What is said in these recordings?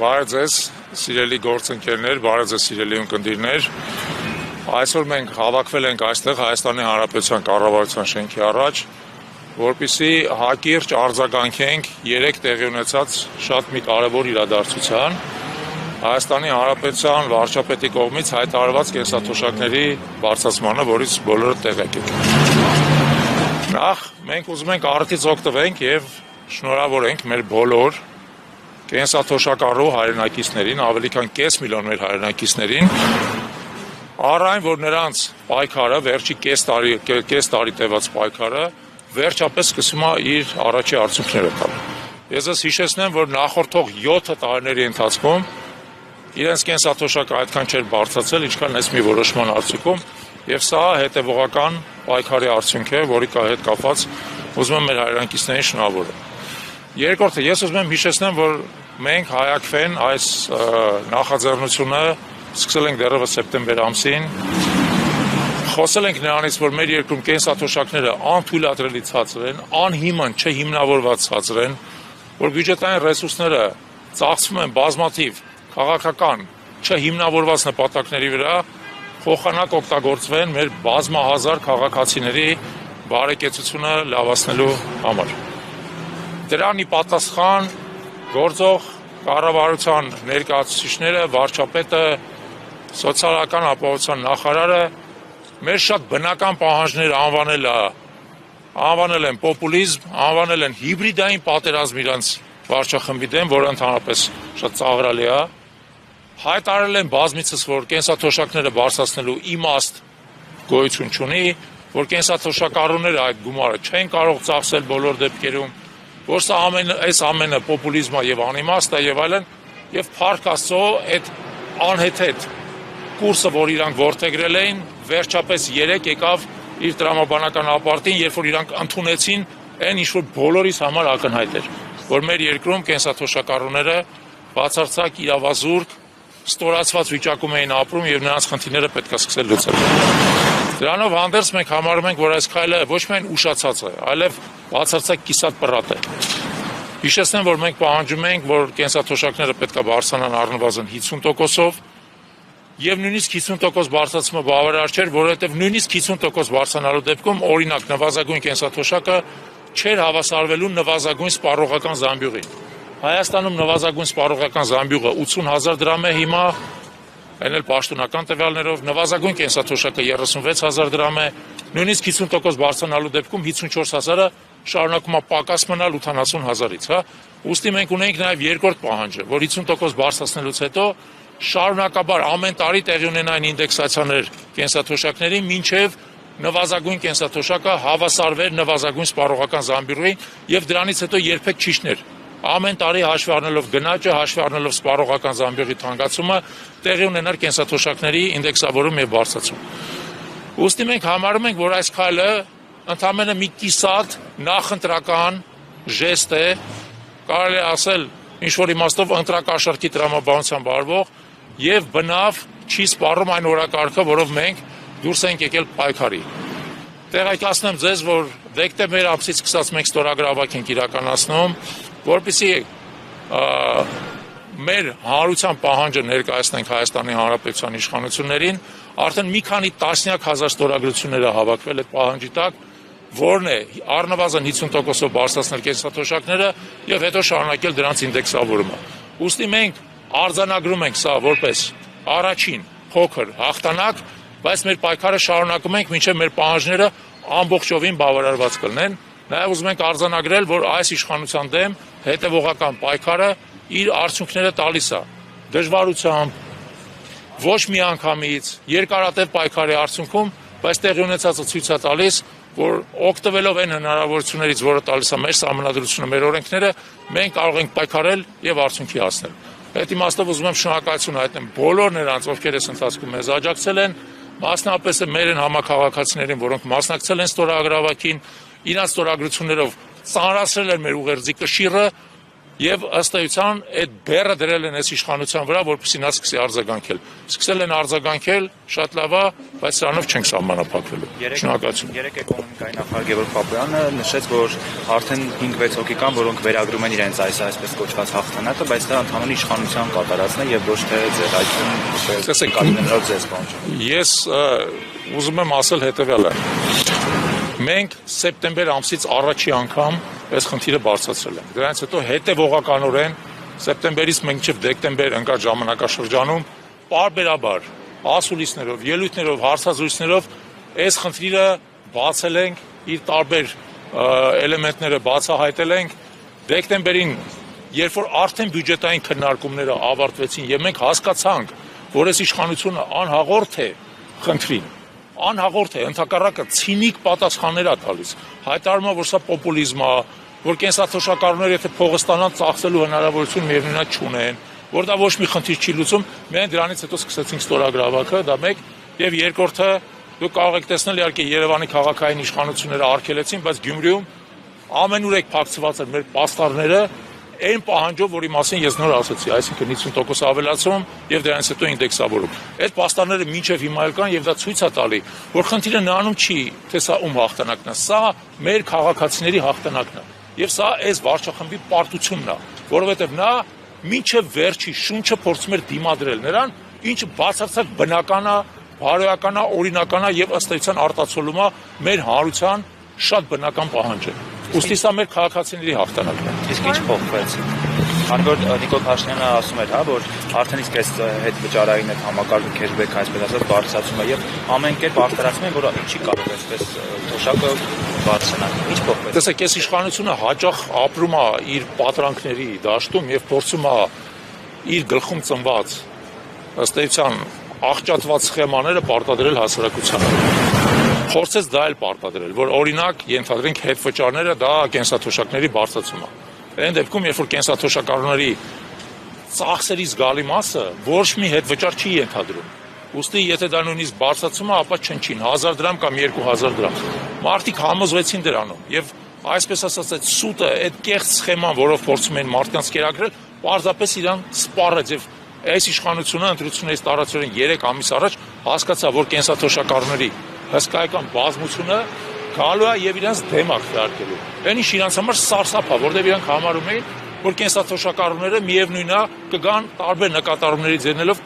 Բարև ձեզ, սիրելի գործընկերներ, բարև ձեզ, սիրելի ունկնդիրներ։ Այսօր մենք հավաքվել ենք այստեղ Հայաստանի Հանրապետության կառավարության շենքի առաջ, որպեսզի հակիրճ արձագանքենք 3 տեղի ունեցած շատ մի կարևոր իրադարձության Հայաստանի Հանրապետության վարչապետի կողմից հայտարարված կենսաթոշակների բարձրացմանը, որից բոլորը տեղյակ եք։ Նախ մենք ուզում ենք առիթից օգտվենք եւ շնորհավորենք մեր բոլոր կենսաթոշակառու հայրենակիցներին, ավելի քան կես միլիոն մեր հայրենակիցներին, առ այն, որ նրանց պայքարը, վերջի կես տարի տևած պայքարը, վերջապես սկսում է իր առաջի արդյունքները տալ։ Ես ձեզ հիշեցնեմ, որ նախորդող 7 տարիների ընթացքում իրենց կենսաթոշակը այդքան չէր բարձրացել, ինչքան այս մի որոշման արդյունքում, եւ սա հետեւողական պայքարի արդյունք է, որի հետ կապված ուզում եմ մեր հայրենակիցներին շնորհավորել։ Երկրորդը, ես ուզում եմ հիշեցնեմ, որ մենք հայակվեն այս նախաձեռնությունը սկսել ենք դեռևս սեպտեմբեր ամսին, խոսել ենք նրանից, որ մեր երկրում կենսաթոշակները անթույլատրելի ցածր են, անհիմն չհիմնավորված ցածր են, որ բյուջետային ռեսուրսները ծախսվում են բազմաթիվ քաղաքական չհիմնավորված նպատակների վրա, փոխանակ օգտագործվեն մեր բազմահազար քաղաքացիների բարեկեցությունը լավացնելու համար։ Դրան ի պատասխան գործող կառավարության ներկայացուցիչները, վարչապետը, սոցիալական ապահովության նախարարը մեր շատ բնական պահանջները անվանել են պոպուլիզմ, անվանել են հիբրիդային պատերազմ իրանց վարչախմբի դեմ, որը ընդհանրապես շատ ծաղրալի է, հայտարարել են բազմիցս, որ կենսաթոշակները բարձրացնելու իմաստ գոյություն չունի, որ կենսաթոշակառուները այդ գումարը չեն կարող ծախսել բոլոր դեպքերում, որ սա այս ամենը պոպուլիզմ է եւ անիմաստ է եւ այլն, եւ փառք Աստծո այդ անհեթեթ կուրսը, որ իրանք որդեգրել էին, վերջապես 3 եկավ իր տրամաբանական ապարտին, երբ որ իրանք ընդունեցին այն ինչ որ բոլորիս համար ակնհայտ էր, որ մեր երկրում կենսաթոշակառուները բացարձակ իրավազուրկ, ստորացված վիճակում էին ապրում եւ նրանց խնդիրները պետք է սկսել լուծել։ Դրանով հանդերձ մենք համարում ենք, որ այս քայլը ոչ միայն ուշացած է, այլև բացարձակ կիսատ պռատ է։ Հիշեցնեմ, որ մենք պահանջում ենք, որ կենսաթոշակները պետք է բարձրանան առնվազն 50%-ով, եւ նույնիսկ 50% բարձրացումը բավարար չէր, որովհետեւ նույնիսկ 50% բարձրանալու դեպքում, օրինակ, նվազագույն կենսաթոշակը չէր հավասարվելու նվազագույն սպառողական զամբյուղին։ Հայաստանում նվազագույն սպառողական զամբյուղը 80,000 դրամ է հիմա, այն էլ պաշտոնական տվյալներով, նվազագույն կենսաթոշակը 36,000 դրամ է, նույնիսկ 50% բարձրանալու դեպքում 54,000-ը շարունակում է պակաս մնալ 80,000-ից, հա։ Ուստի մենք ունենք նաև երկրորդ պահանջը, որ 50% բարձրացնելուց հետո շարունակաբար ամեն տարի տեղի ունենային ինդեքսացիաներ կենսաթոշակների, մինչև նվազագույն կենսաթոշակը հավասարվեր նվազագույն սպառողական զամբյուղին եւ դրանից հետո երբեք չիջներ։ Ամեն տարի հաշվի առնելով գնաճը, հաշվի առնելով սպառողական զամբյուղի թանկացումը, տեղի ունենար կենսաթոշակների ինդեքսավորում եւ բարձրացում։ Ուստի մենք համարում ենք, որ այս քայլը ընդամենը մի կիսատ նախընտրական ժեստ է, կարելի է ասել ինչ որ իմաստով ընտրակաշառքի տրամաբանությամբ արվող եւ բնավ չի սպառում այն օրակարգը, որով մենք դուրս ենք եկել պայքարի։ Տեղեկացնեմ ձեզ, որ դեկտեմբեր ամսից սկսած մենք ստորագրավակ ենք իրականացնում, որպեսզի մեր հանրության պահանջը ներկայացնենք Հայաստանի Հանրապետության իշխանություններին, արդեն մի քանի տասնյակ հազար ստորագրություններ հավաքվել այդ պահանջի տակ, որն է առնվազն 50%-ով բարձրացնել կենսաթոշակները եւ հետո շարունակել դրանց ինդեքսավորումը։ Ուստի մենք արձանագրում ենք սա որպես առաջին փոքր հաղթանակ, բայց մեր պայքարը շարունակում ենք, մինչև մեր պահանջները ամբողջովին բավարարված կլինեն։ Նաև ուզում ենք արձանագրել, որ այս իշխանության դեմ հետևողական պայքարը իր արդյունքները տալիս է դժվարությամբ, ոչ միանգամից, երկարատև պայքարի արդյունքում, բայց տեղի ունեցածը ցույց է տալիս, որ օգտվելով այն հնարավորություններից, որը տալիս է մեր սահմանադրությունը, մեր օրենքները, մենք կարող ենք պայքարել եւ արդյունքի հասնել։ Այդ իմաստով ուզում եմ շնորհակալություն հայտնել բոլոր նրանց, ովքեր այս ընթացքում մեզ աջակցել են, մասնապես մեր համաքաղաքացիներին, որոնք մասնակցել են ստորագրավակին, իրաց ստորագրություններով ծանրացրել են մեր ուղերձի կշիռը, Եվ ըստ էության այդ բեռը դրել են այս իշխանության վրա, որպեսզի նա սկսի արձագանքել։ Սկսել են արձագանքել, շատ լավ է, բայց սրանով չենք սահմանափակվելու։ Շնորհակալություն։ Երեք էկոնոմիկայի նախարար Գևորգ Պապոյանը նշեց, որ արդեն 5-6 հոգի կան, որոնք վերագրում են իրենց այսպես կոչված հաղթանակը, բայց դա ընդհանուր իշխանության կատարածն է եւ ոչ թե ձեր այդքան Ես ուզում եմ ասել հետեւյալը։ Մենք սեպտեմբեր ամսից առաջի անգամ այս խնդիրը բարձրացրել ենք։ Դրանից հետո հետևողականորեն սեպտեմբերից մինչև դեկտեմբեր ընկած ժամանակաշրջանում պարբերաբար ասուլիսներով, ելույթներով, հարցազրույցներով այս խնդիրը բացել ենք, իր տարբեր էլեմենտները բացահայտել ենք։ Դեկտեմբերին, երբ որ արդեն բյուջետային քննարկումները ավարտվեցին եւ մենք հասկացանք, որ այս իշխանությունը անհաղորդ է խնդրին, անհաղորդ է, ընդհակառակը ցինիկ պատասխաններ է տալիս, հայտարարում է, որ սա պոպուլիզմ է, որ կենսաթոշակառուները եթե փողը ստանան ծախսելու հնարավորություն միևնույնն չունեն, որ դա ոչ մի խնդիր չի լուծում, մենք դրանից հետո սկսեցինք ստորագրավակը, դա մեկ, եւ երկրորդը դուք կարող եք տեսնել իհարկե Երևանի քաղաքային իշխանությունները արգելեցին, բայց Գյումրիում ամենուրեք փակցված են մեր պաստառները այն պահանջով, որի մասին ես նոր ասացի, այսինքն 50% ավելացում եւ դրանից հետո ինդեքսավորում։ Այդ պաստառները մինչեւ հիմա էլ կան եւ դա ցույց է տալի, որ խնդիրը նրանում չի, թե սա ում հաղթանակն է, սա մեր քաղաքացիների հաղթանակն է։ Եվ սա այս վարչախմբի պարտությունն է, որովհետեւ նա մինչեւ վերջի շունչը փորձում էր դիմադրել նրան, ինչը բացարձակ բնական է, բարոյական է, օրինական է եւ ըստ էության արտացոլում է մեր հանրության շատ բնական պահանջը։ Ուստի սա մեր քաղաքացիների հաղթանակն է։ Իսկ ինչ փոխվեց։ Քանի որ Նիկոլ Փաշինյանը ասում էր, որ արդեն իսկ այս հետ վճարային այդ համակարգը քեշբեքը այսպես ասած բարձրացում է եւ ամեն կերպ արտարացում են, որ չի կարող այսպես թոշակը բարձրանալ։ Ինչ փոխվեց։ Տեսեք, այս իշխանությունը հաճախ ապրում է իր պատրանքների դաշտում եւ փորձում է իր գլխում ծնված ըստ էության աղճատված սխեմաները պարտադրել հասարակությանը։ Փորձեց դա էլ պարտադրել, որ օրինակ ենթադրենք հետվճարները դա կենսաթոշակների բարձրացում է։ Այն դեպքում, երբ որ կենսաթոշակառուների ծախսերի զգալի մասը ոչ մի հետվճար չի ենթադրում։ Ուստի եթե դա նույնիսկ բարձրացում է, ապա չնչին 1000 դրամ կամ 2000 դրամ։ Մարդիկ համոզվեցին դրանով եւ այսպես ասած այդ սուտը, այդ կեղծ սխեման, որով փորձում են մարդկանց կերակրել, պարզապես իրան սպառեց եւ այս իշխանությունը ընտրությունից տարածորեն 3 ամիս առաջ հասկացա, որ կենսաթոշակառուների հսկայական բազմությունը գալու է եւ իրենց դեմ ակտարկելու։ Այն ինչ իրանց համար սարսափ է, որտեղ իրանք համարում էին, որ կենսաթոշակառուները միևնույնն է կգան տարբեր նկատառումների ձեռնելով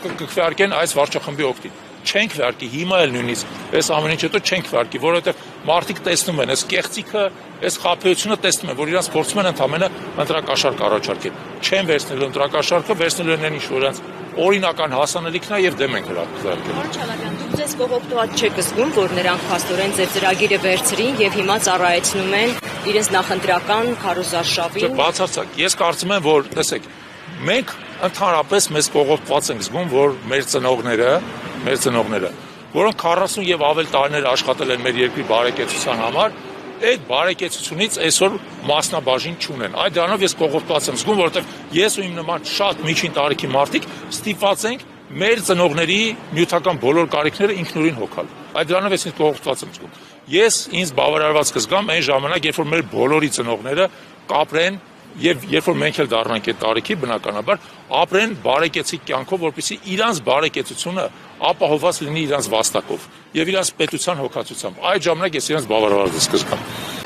կքվարկեն այս վարչախմբի օգտին։ Չենք վարկի, հիմա էլ նույնիսկ այս ամեն ինչ հետո չենք վարկի, որովհետեւ մարդիկ տեսնում են այս կեղծիքը, այս խաբեությունը տեսնում են, որ իրանք փորձում են ընդհանրապես ընտրակաշարք առաջարկել։ Չեն վերցնելու ընտրակաշարքը, վերցնելու են ինչ որ իրանք օրինական հասանելիքն է եւ դեմ են հրապարակել։ Պարոն Չալաբյան, դուք ձեզ կողոպտված չեք զգում, որ նրանք փաստորեն ձեր ծրագիրը վերցրին եւ հիմա ծառայեցնում են իրենց նախընտրական քարոզարշավին։ Բացարձակ, ես կարծում եմ, որ տեսեք, մենք ընդհանրապես մեզ կողոպտված ենք զգում, որ մեր ծնողները, որոնք 40 եւ ավել տարիներ աշխատել են մեր երկրի բարեկեցության համար, այդ բարեկեցությունից այսօր մասնաբաժին չունեն։ Այդ դրանով ես կողոպտված եմ զգում, որովհետեւ ես ու իմ նման շատ միջին տարիքի մարդիկ ստիպված ենք մեր ծնողների նյութական բոլոր կարիքները ինքնուրույն հոգալ։ Այդ դրանով ես ինձ կողոպտված եմ զգում։ Ես ինձ բավարարված կզգամ այն ժամանակ, երբ որ մեր բոլորի ծնողները կապրեն եւ երբ որ մենք էլ դառնանք այդ տարիքի, բնականաբար ապրեն բարեկեցիկ կյանքով, որպեսզի իրանց բարեկեցությունը ապահովված լինի իրանց վաստակով եւ իրանց պետության հոգացությամբ։ Այդ ժամանակ ես իրանց բավարարված կզգամ։